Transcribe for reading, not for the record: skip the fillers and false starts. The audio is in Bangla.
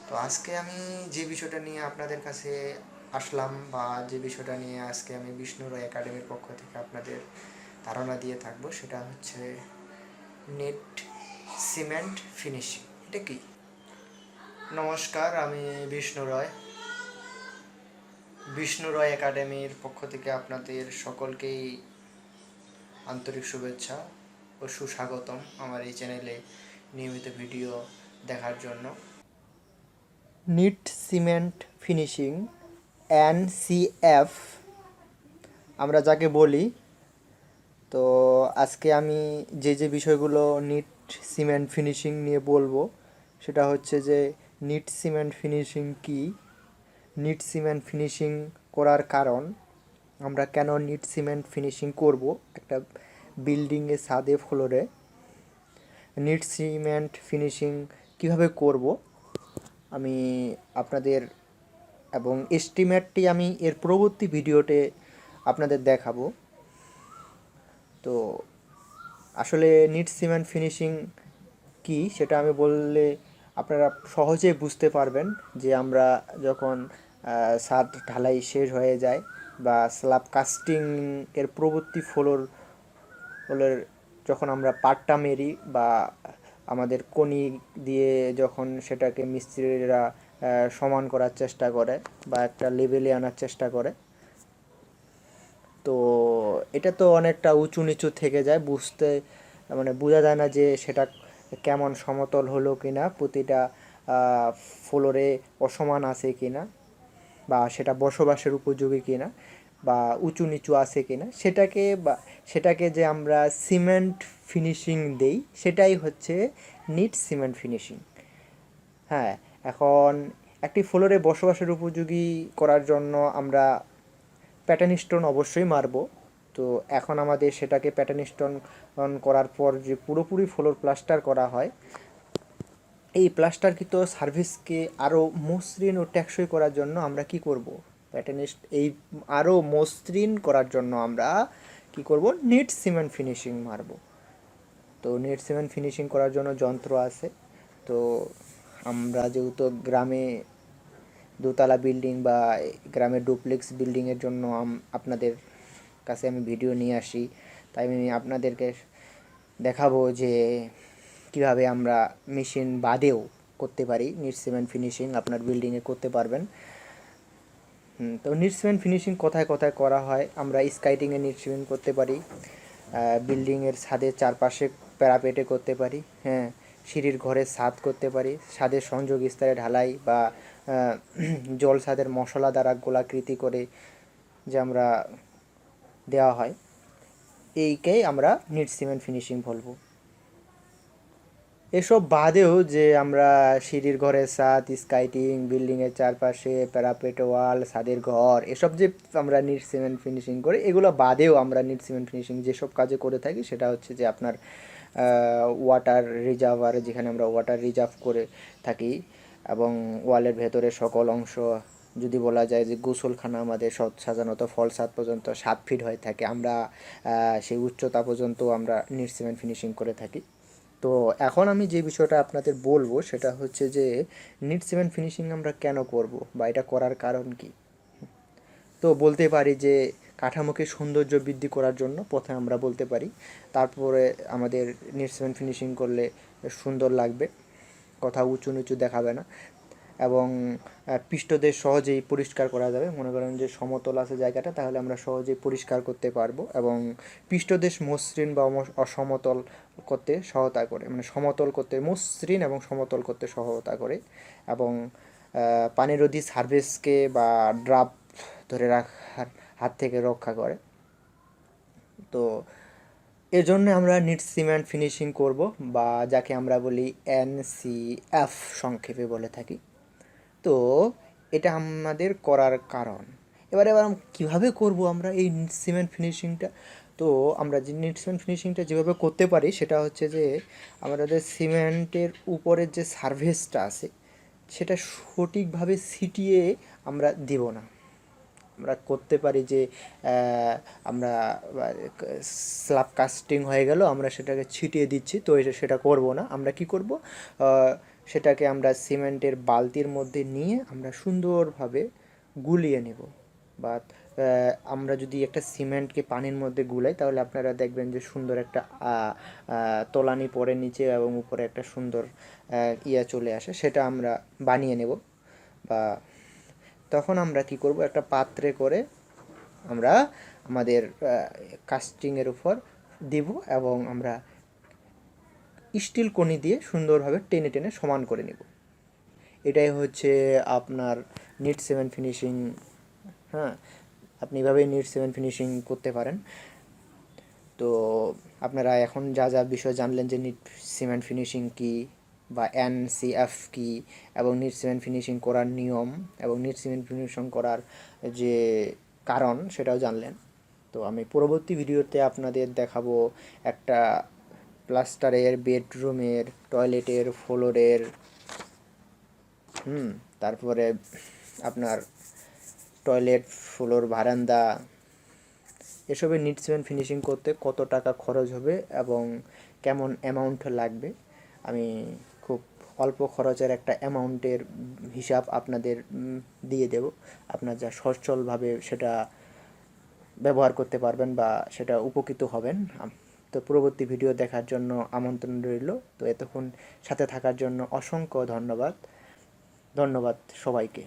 তো আজকে আমি যে বিষয়টা নিয়ে আপনাদের কাছে আসলাম বা যে বিষয়টা নিয়ে আজকে আমি বিষ্ণু রয় একাডেমির পক্ষ থেকে আপনাদের ধারণা দিয়ে থাকবো সেটা হচ্ছে নেট সিমেন্ট ফিনিশিং। এটা কি? নমস্কার, আমি বিষ্ণু রয় একাডেমির পক্ষ থেকে আপনাদের সকলকেই আন্তরিক শুভেচ্ছা ও সুস্বাগতম আমার এই চ্যানেলে নিয়মিত ভিডিও দেখার জন্য। নিট সিমেন্ট ফিনিশিং NCF আমরা যাকে বলি, তো আজকে আমি যে বিষয়গুলো নিট সিমেন্ট ফিনিশিং নিয়ে বলবো সেটা হচ্ছে যে নিট সিমেন্ট ফিনিশিং কি, নিট সিমেন্ট ফিনিশিং করার কারণ, আমরা কেন নিট সিমেন্ট ফিনিশিং করব একটা বিল্ডিংয়ে ছাদে ফ্লোরে, নিট সিমেন্ট ফিনিশিং কিভাবে করব আমি আপনাদের, এবং এস্টিমেটটি আমি এর পরবর্তী ভিডিওতে আপনাদের দেখাবো। তো আসলে নিট সিমেন্ট ফিনিশিং কি সেটা আমি বললে আপনারা সহজেই বুঝতে পারবেন যে আমরা যখন ছাদ ঢালাই শেষ হয়ে যায় বা স্ল্যাব কাস্টিং এর পরবর্তী ফ্লোরের যখন আমরা পাটটা মেরি বা আমাদের কনি দিয়ে যখন সেটাকে মিস্ত্রিরা সমান করার চেষ্টা করে বা একটা লেভেলে আনার চেষ্টা করে, তো এটা তো অনেকটা উঁচু নিচু থেকে যায়, বোঝা যায় না যে সেটা কেমন সমতল হলো কিনা, প্রতিটা ফ্লোরে অসমান আছে কিনা, বা সেটা বসবাসের উপযোগী কিনা, বা উঁচু নিচু আছে কিনা, সেটাকে যে আমরা সিমেন্ট ফিনিশিং দেই সেটাই হচ্ছে নিট সিমেন্ট ফিনিশিং। হ্যাঁ, এখন একটি ফ্লোরে বসবাসের উপযোগী করার জন্য আমরা প্যাটার্ন স্টোন অবশ্যই মারব। তো এখন আমাদের সেটাকে প্যাটার্ন স্টোন করার পর যে পুরোপুরি ফ্লোর প্লাস্টার করা হয়, এই প্লাস্টারকৃত সার্ভিসকে আরও মসৃণ ও টেকসই করার জন্য আমরা কি করব, এই আরও মসৃণ করার জন্য আমরা কি করব, নিট সিমেন্ট ফিনিশিং মারব। তো নিট সিমেন্ট ফিনিশিং করার জন্য যন্ত্র আছে। তো আমরা যেহেতু গ্রামে দোতলা বিল্ডিং বা গ্রামের ডুপ্লেক্স বিল্ডিংয়ের জন্য আপনাদের কাছে আমি ভিডিও নিয়ে আসি, তাই আমি আপনাদেরকে দেখাবো যে কীভাবে আমরা মেশিন বাদেও করতে পারি নিট সিমেন্ট ফিনিশিং, আপনার বিল্ডিংয়ে করতে পারবেন। তো নিট সিমেন্ট ফিনিশিং কোথায় কোথায় করা হয়, আমরা স্কাইটিংয়ে নিট সিমেন্ট করতে পারি, বিল্ডিংয়ের ছাদের চারপাশে প্যারাপেটে করতে পারি, হ্যাঁ, সিঁড়ির ঘরে ছাদ করতে পারি, ছাদের সংযোগ স্তরে ঢালাই বা জল ছাদের মশলা দ্বারা গোলাকৃতি করে যে আমরা দেওয়া হয়, এইকেই আমরা নিট সিমেন্ট ফিনিশিং বলবো। এসব বাদেও যে আমরা সিঁড়ির ঘরের ছাদ, স্কাইটিং, বিল্ডিংয়ের চারপাশে প্যারাপেট ওয়াল, ছাদের ঘর, এসব যে আমরা নিট সিমেন্ট ফিনিশিং করি, এগুলো বাদেও আমরা নিট সিমেন্ট ফিনিশিং যেসব কাজে করে থাকি সেটা হচ্ছে যে আপনার ওয়াটার রিজার্ভার, যেখানে আমরা ওয়াটার রিজার্ভ করে থাকি, এবং ওয়ালের ভেতরে সকল অংশ, যদি বলা যায় যে গোসলখানা আমাদের সাধারণত ফল ছাদ পর্যন্ত 7 ফিট হয়ে থাকে, আমরা সেই উচ্চতা পর্যন্ত আমরা নিট সিমেন্ট ফিনিশিং করে থাকি। তো এখন আমি যে বিষয়টা আপনাদের বলবো সেটা হচ্ছে যে নিট সিমেন্ট ফিনিশিং আমরা কেন করব বা এটা করার কারণ কি। তো বলতে পারি যে কাঠামোকে সৌন্দর্য বৃদ্ধি করার জন্য প্রথমে আমরা বলতে পারি, তারপরে আমাদের নিট সিমেন্ট ফিনিশিং করলে সুন্দর লাগবে, কথা উঁচু নিচু দেখাবে না, এবং পৃষ্ঠদেশ সহজেই পরিষ্কার করা যাবে। মনে করেন যে সমতল আছে জায়গাটা, তাহলে আমরা সহজেই পরিষ্কার করতে পারবো, এবং পৃষ্ঠদেশ মসৃণ বা অসমতল করতে সহায়তা করে, সমতল করতে, মসৃণ এবং সমতল করতে সহায়তা করে, এবং পানিরোধী সার্ভিসকে বা ড্রাফট ধরে রাখার হাত থেকে রক্ষা করে। তো এর জন্য আমরা নিট সিমেন্ট ফিনিশিং করব, বা যাকে আমরা বলি NCF সংক্ষেপে বলে থাকি। তো এটা আমাদের করার কারণ। এবার কীভাবে করব আমরা এই নিট সিমেন্ট ফিনিশিংটা। তো আমরা যে নিট সিমেন্ট ফিনিশিংটা যেভাবে করতে পারি সেটা হচ্ছে যে আমাদের সিমেন্টের উপরের যে সারফেসটা আছে সেটা সঠিকভাবে ছিটিয়ে আমরা দেব না। আমরা করতে পারি যে আমরা স্ল্যাব কাস্টিং হয়ে গেল, আমরা সেটাকে ছিটিয়ে দিচ্ছি, তো সেটা করব না। আমরা কি করব, সেটাকে আমরা সিমেন্টের বালতির মধ্যে নিয়ে আমরা সুন্দরভাবে গুলিয়ে নেব। বা আমরা যদি একটা সিমেন্টকে পানির মধ্যে গুলাই তাহলে আপনারা দেখবেন যে সুন্দর একটা তলানি পড়ে নিচে এবং উপরে একটা সুন্দর ইয়া চলে আসে, সেটা আমরা বানিয়ে নেব। বা তখন আমরা কি করব, একটা পাত্রে করে আমরা আমাদের কাস্টিংয়ের উপর দিব এবং আমরা স্টিল কনি দিয়ে সুন্দরভাবে টেনে টেনে সমান করে নেব। এটাই হচ্ছে আপনার নিট সিমেন্ট ফিনিশিং। হ্যাঁ, আপনি এভাবেই নিট সিমেন্ট ফিনিশিং করতে পারেন। তো আপনারা এখন যা যা বিষয় জানলেন যে নিট সিমেন্ট ফিনিশিং কী বা এনসিএফ কী এবং নিট সিমেন্ট ফিনিশিং করার নিয়ম এবং নিট সিমেন্ট ফিনিশিং করার যে কারণ সেটাও জানলেন। তো আমি পরবর্তী ভিডিওতে আপনাদের দেখাবো একটা প্লাস্টারের, বেডরুমের, টয়লেটের, ফ্লোরের, তারপরে আপনার টয়লেট, ফ্লোর, বারান্দা, এসবের নিট সিমেন্ট ফিনিশিং করতে কত টাকা খরচ হবে এবং কেমন অ্যামাউন্ট লাগবে। আমি খুব অল্প খরচের একটা অ্যামাউন্টের হিসাব আপনাদের দিয়ে দেব। আপনার যা সচ্ছলভাবে সেটা ব্যবহার করতে পারবেন বা সেটা উপকৃত হবেন। তো পরবর্তী ভিডিও দেখার জন্য আমন্ত্রণ রইল। তো এতক্ষণ সাথে থাকার জন্য অসংখ্য ধন্যবাদ সবাইকে।